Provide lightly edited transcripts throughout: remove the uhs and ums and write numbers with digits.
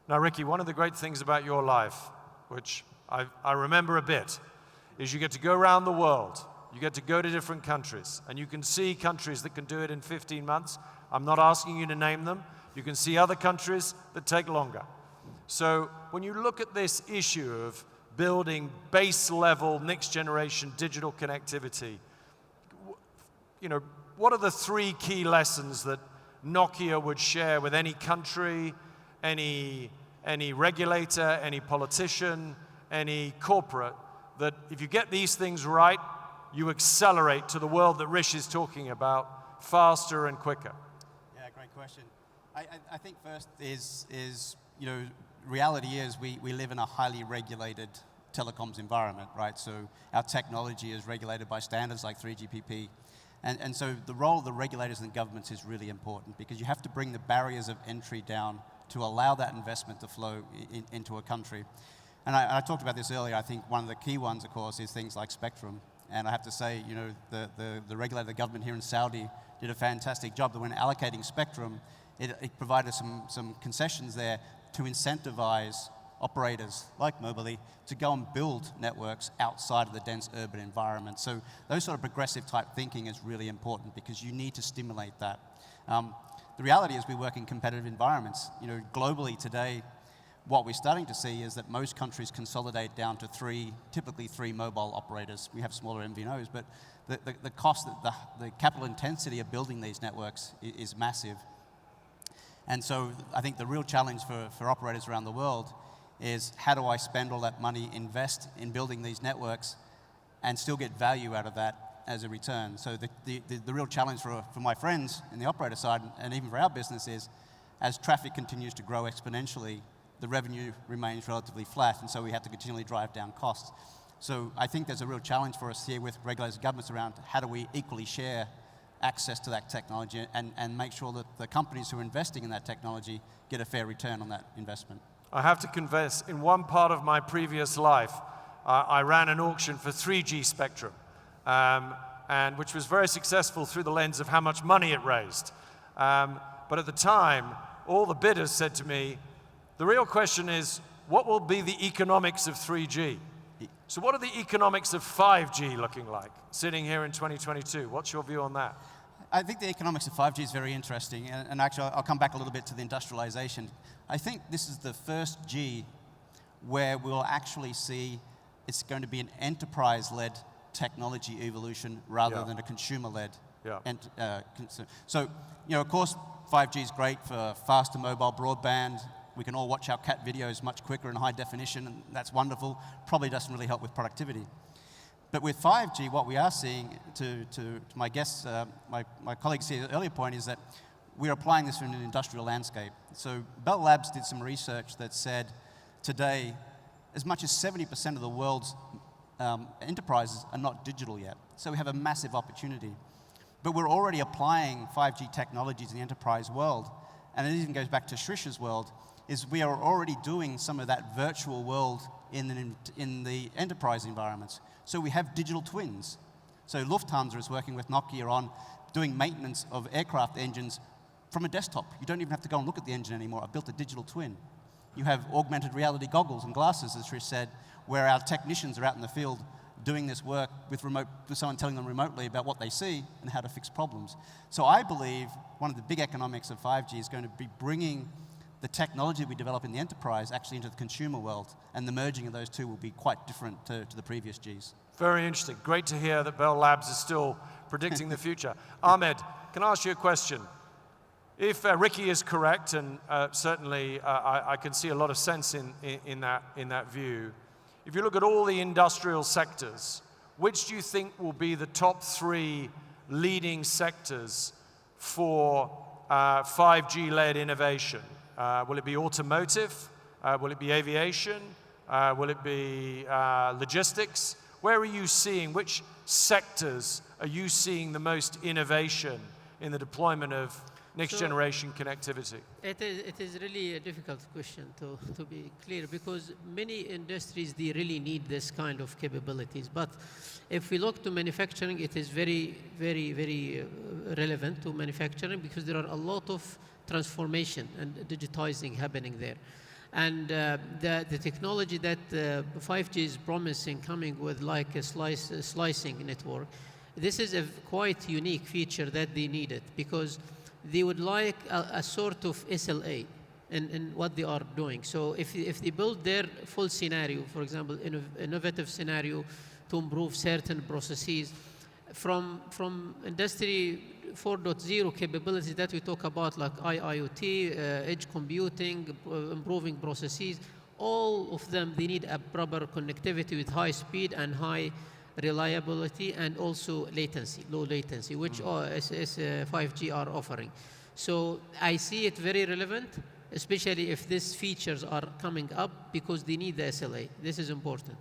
Now, Ricky, one of the great things about your life, which I remember a bit, is you get to go around the world. You get to go to different countries, and you can see countries that can do it in 15 months. I'm not asking you to name them. You can see other countries that take longer. So when you look at this issue of building base-level, next-generation digital connectivity, what are the 3 key lessons that Nokia would share with any country, any regulator, any politician, any corporate, that if you get these things right, you accelerate to the world that Rish is talking about faster and quicker? Yeah, great question. I think first is reality is we live in a highly regulated telecoms environment, right? So our technology is regulated by standards like 3GPP. And so the role of the regulators and governments is really important, because you have to bring the barriers of entry down to allow that investment to flow into a country. And I talked about this earlier. I think one of the key ones, of course, is things like spectrum. And I have to say, the regulator, the government here in Saudi did a fantastic job that when allocating spectrum, it provided some concessions there to incentivize operators like Mobily to go and build networks outside of the dense urban environment. So those sort of progressive type thinking is really important, because you need to stimulate that. The reality is we work in competitive environments. Globally today, what we're starting to see is that most countries consolidate down to typically three mobile operators. We have smaller MVNOs, but the cost, the capital intensity of building these networks is massive. And so I think the real challenge for operators around the world is, how do I spend all that money, invest in building these networks, and still get value out of that as a return? So the real challenge for my friends in the operator side, and even for our business, is as traffic continues to grow exponentially, the revenue remains relatively flat, and so we have to continually drive down costs. So I think there's a real challenge for us here with regulators and governments around how do we equally share access to that technology and make sure that the companies who are investing in that technology get a fair return on that investment. I have to confess, in one part of my previous life, I ran an auction for 3G spectrum, and which was very successful through the lens of how much money it raised. But at the time, all the bidders said to me, the real question is, what will be the economics of 3G? So what are the economics of 5G looking like, sitting here in 2022? What's your view on that? I think the economics of 5G is very interesting, and actually I'll come back a little bit to the industrialization. I think this is the first G where we'll actually see it's going to be an enterprise-led technology evolution rather than a consumer-led. So, of course, 5G is great for faster mobile broadband. We can all watch our cat videos much quicker in high definition, and that's wonderful. Probably doesn't really help with productivity. But with 5G, what we are seeing, to my guests, my colleagues here, earlier point is that we're applying this in an industrial landscape. So Bell Labs did some research that said today, as much as 70% of the world's enterprises are not digital yet. So we have a massive opportunity. But we're already applying 5G technologies in the enterprise world, and it even goes back to Shrish's world, is we are already doing some of that virtual world in the enterprise environments. So we have digital twins. So Lufthansa is working with Nokia on doing maintenance of aircraft engines from a desktop. You don't even have to go and look at the engine anymore. I built a digital twin. You have augmented reality goggles and glasses, as Shrish said, where our technicians are out in the field doing this work with someone telling them remotely about what they see and how to fix problems. So I believe one of the big economics of 5G is going to be bringing the technology we develop in the enterprise actually into the consumer world, and the merging of those two will be quite different to the previous Gs. Very interesting. Great to hear that Bell Labs is still predicting the future. Ahmed, can I ask you a question? If Ricky is correct, and certainly I can see a lot of sense in that view, if you look at all the industrial sectors, which do you think will be the top 3 leading sectors for 5G-led innovation? Will it be automotive? Will it be aviation? Will it be logistics? Where are you seeing, which sectors are you seeing the most innovation in the deployment of next generation connectivity? It is really a difficult question to be clear, because many industries, they really need this kind of capabilities. But if we look to manufacturing, it is very, very, very relevant to manufacturing, because there are a lot of transformation and digitizing happening there. And the technology that 5G is promising, coming with like a slicing network, this is a quite unique feature that they needed, because they would like a sort of SLA in what they are doing. So if they build their full scenario, for example, innovative scenario to improve certain processes, from industry 4.0 capabilities that we talk about, like IoT, edge computing, improving processes, all of them, they need a proper connectivity with high speed and high reliability, and also latency, low latency, which 5G are offering. So I see it very relevant, especially if these features are coming up, because they need the SLA. This is important.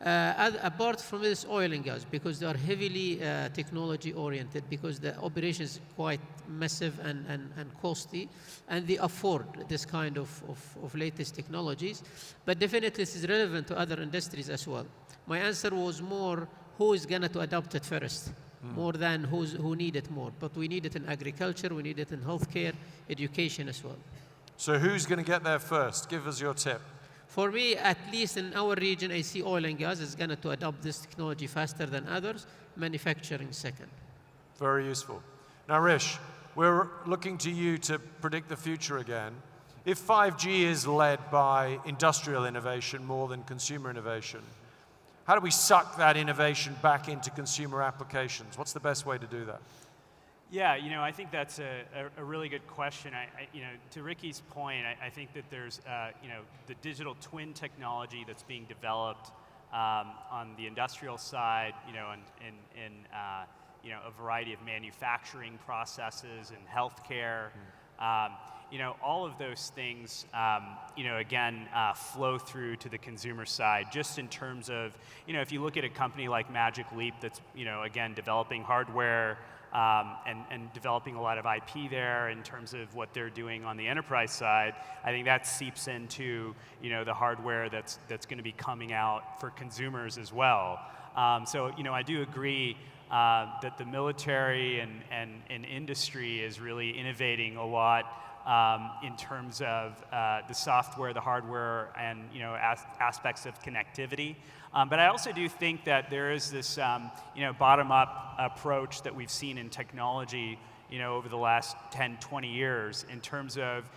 Apart from this, oil and gas, because they are heavily technology oriented, because the operation is quite massive and costly, and they afford this kind of latest technologies. But definitely this is relevant to other industries as well. My answer was more who is going to adopt it first, more than who need it more. But we need it in agriculture, we need it in healthcare, education as well. So who's going to get there first? Give us your tip. For me, at least in our region, I see oil and gas is going to adopt this technology faster than others, manufacturing second. Very useful. Now, Rish, we're looking to you to predict the future again. If 5G is led by industrial innovation more than consumer innovation, how do we suck that innovation back into consumer applications? What's the best way to do that? Yeah, I think that's a really good question. To Ricky's point, I think that there's, the digital twin technology that's being developed on the industrial side, in a variety of manufacturing processes and healthcare. All of those things, again, flow through to the consumer side, just in terms of, if you look at a company like Magic Leap that's, again, developing hardware, and developing a lot of IP there in terms of what they're doing on the enterprise side, I think that seeps into the hardware that's going to be coming out for consumers as well. So I do agree that the military and industry is really innovating a lot in terms of the software, the hardware, and aspects of connectivity. But I also do think that there is this bottom-up approach that we've seen in technology over the last 10, 20 years in terms of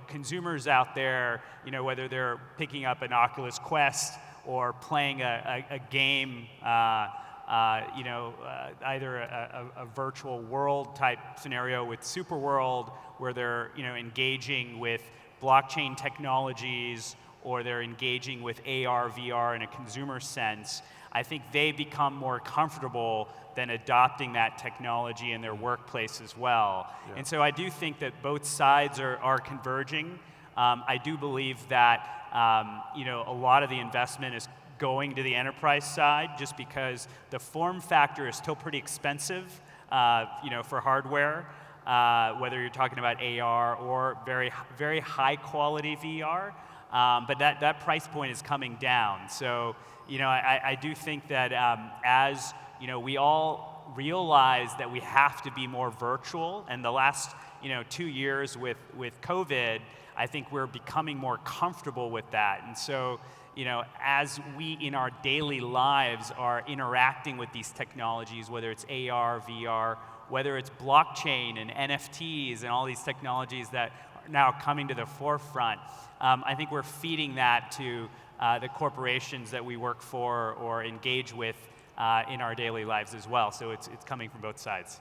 consumers out there, whether they're picking up an Oculus Quest or playing a game, either a virtual world type scenario with Super World, where they're engaging with blockchain technologies, or they're engaging with AR, VR in a consumer sense. I think they become more comfortable than adopting that technology in their workplace as well. Yeah. And so I do think that both sides are converging. I do believe that a lot of the investment is going to the enterprise side, just because the form factor is still pretty expensive, for hardware, whether you're talking about AR or very, very high quality VR. But that price point is coming down. So, I do think that as we all realize that we have to be more virtual, and the last 2 years with COVID, I think we're becoming more comfortable with that. And so, as we in our daily lives are interacting with these technologies, whether it's AR, VR, whether it's blockchain and NFTs and all these technologies that are now coming to the forefront, I think we're feeding that to the corporations that we work for or engage with in our daily lives as well. So it's coming from both sides.